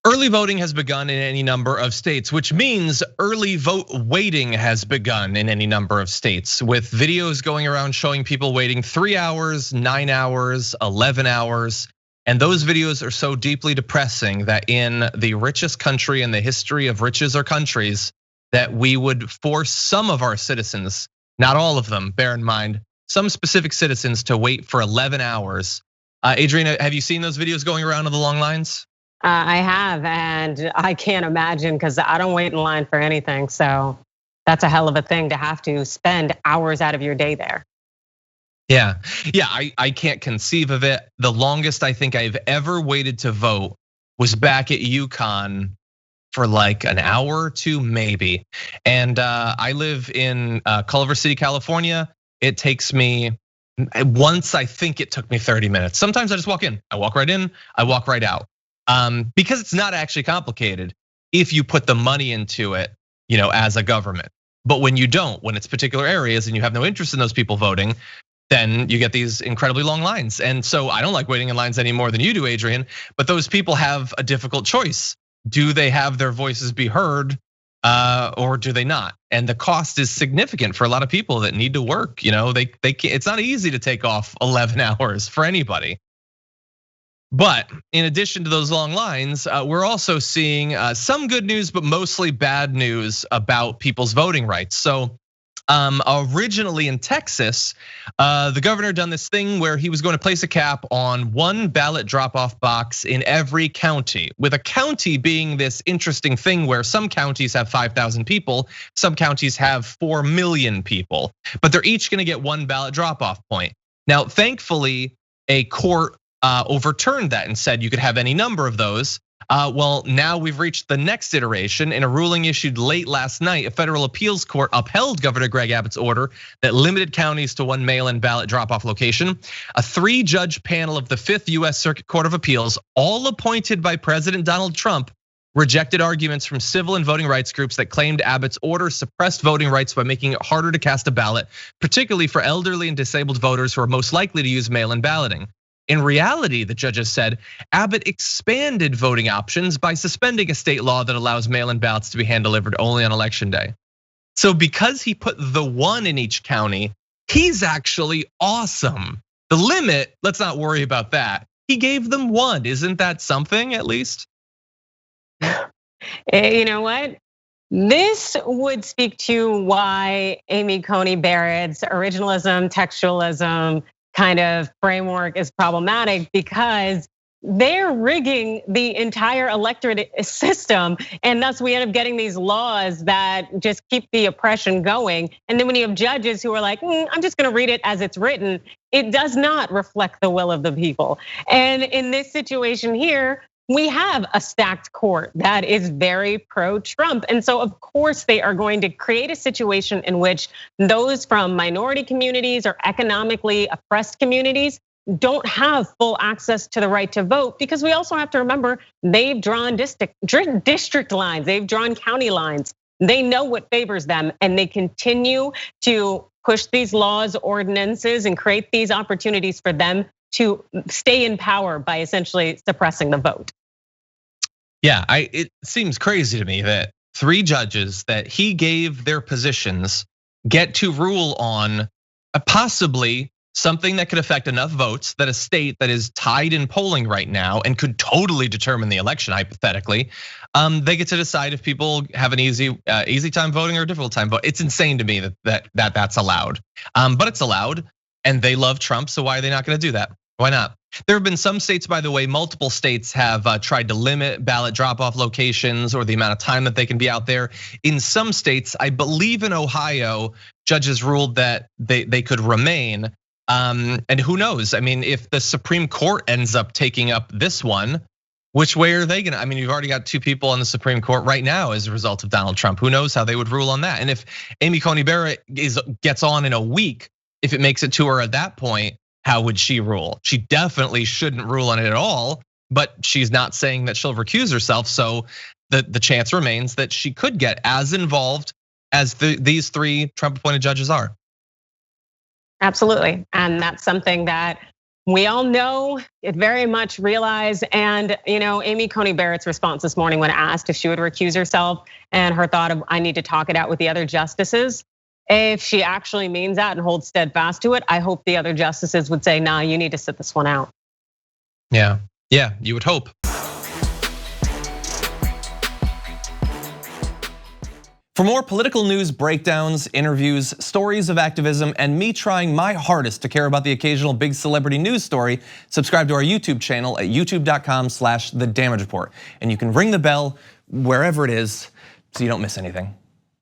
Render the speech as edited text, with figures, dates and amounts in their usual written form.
Early voting has begun in any number of states, which means early vote waiting has begun in any number of states, with videos going around showing people waiting 3 hours, 9 hours, 11 hours. And those videos are so deeply depressing that in the richest country in the history of riches or countries, that we would force some of our citizens, not all of them, bear in mind, some specific citizens to wait for 11 hours. Adriana, have you seen those videos going around of the long lines? I have, and I can't imagine because I don't wait in line for anything. So that's a hell of a thing to have to spend hours out of your day there. Yeah, I can't conceive of it. The longest I think I've ever waited to vote was back at UConn for like an hour or two, maybe. And I live in Culver City, California. It takes me, once I think it took me 30 minutes. Sometimes I just walk in, I walk right in, I walk right out. Because it's not actually complicated if you put the money into it, as a government. But when you don't, when it's particular areas and you have no interest in those people voting, then you get these incredibly long lines. And so I don't like waiting in lines any more than you do, Adrian, but those people have a difficult choice. Do they have their voices be heard or do they not? And the cost is significant for a lot of people that need to work. They can't, it's not easy to take off 11 hours for anybody. But in addition to those long lines, we're also seeing some good news, but mostly bad news about people's voting rights. So originally in Texas, the governor done this thing where he was going to place a cap on one ballot drop-off box in every county, with a county being this interesting thing where some counties have 5,000 people, some counties have 4 million people, but they're each gonna get one ballot drop-off point. Now, thankfully, a court overturned that and said you could have any number of those. Well, now we've reached the next iteration. In a ruling issued late last night, a federal appeals court upheld Governor Greg Abbott's order that limited counties to one mail-in ballot drop-off location. A 3-judge panel of the 5th US Circuit Court of Appeals, all appointed by President Donald Trump, rejected arguments from civil and voting rights groups that claimed Abbott's order suppressed voting rights by making it harder to cast a ballot, particularly for elderly and disabled voters who are most likely to use mail-in balloting. In reality, the judges said, Abbott expanded voting options by suspending a state law that allows mail-in ballots to be hand-delivered only on election day. So because he put the one in each county, he's actually awesome. The limit, let's not worry about that. He gave them one. Isn't that something at least? You know what? This would speak to why Amy Coney Barrett's originalism, textualism kind of framework is problematic, because they're rigging the entire electorate system, and thus we end up getting these laws that just keep the oppression going. And then when you have judges who are like, I'm just gonna read it as it's written, it does not reflect the will of the people. And in this situation here, we have a stacked court that is very pro-Trump. And so of course they are going to create a situation in which those from minority communities or economically oppressed communities don't have full access to the right to vote, because we also have to remember they've drawn district lines, they've drawn county lines. They know what favors them, and they continue to push these laws, ordinances, and create these opportunities for them to stay in power by essentially suppressing the vote. Yeah, it seems crazy to me that 3 judges that he gave their positions get to rule on possibly something that could affect enough votes that a state that is tied in polling right now and could totally determine the election hypothetically, they get to decide if people have an easy time voting or a difficult time voting. It's insane to me that's allowed, but it's allowed, and they love Trump, so why are they not going to do that? Why not? There have been some states, by the way, multiple states have tried to limit ballot drop-off locations or the amount of time that they can be out there. In some states, I believe in Ohio, judges ruled that they could remain. And who knows? I mean, if the Supreme Court ends up taking up this one, which way are they gonna? I mean, you've already got 2 people on the Supreme Court right now as a result of Donald Trump. Who knows how they would rule on that? And if Amy Coney Barrett gets on in a week, if it makes it to her at that point, how would she rule? She definitely shouldn't rule on it at all, but she's not saying that she'll recuse herself. So the chance remains that she could get as involved as these 3 Trump appointed judges are. Absolutely, and that's something that We all know it very much realize, and Amy Coney Barrett's response this morning when asked if she would recuse herself, and her thought of, I need to talk it out with the other justices. If she actually means that and holds steadfast to it, I hope the other justices would say, nah, you need to sit this one out. Yeah, you would hope. For more political news breakdowns, interviews, stories of activism, and me trying my hardest to care about the occasional big celebrity news story, subscribe to our YouTube channel at youtube.com/thedamagereport. And you can ring the bell wherever it is so you don't miss anything.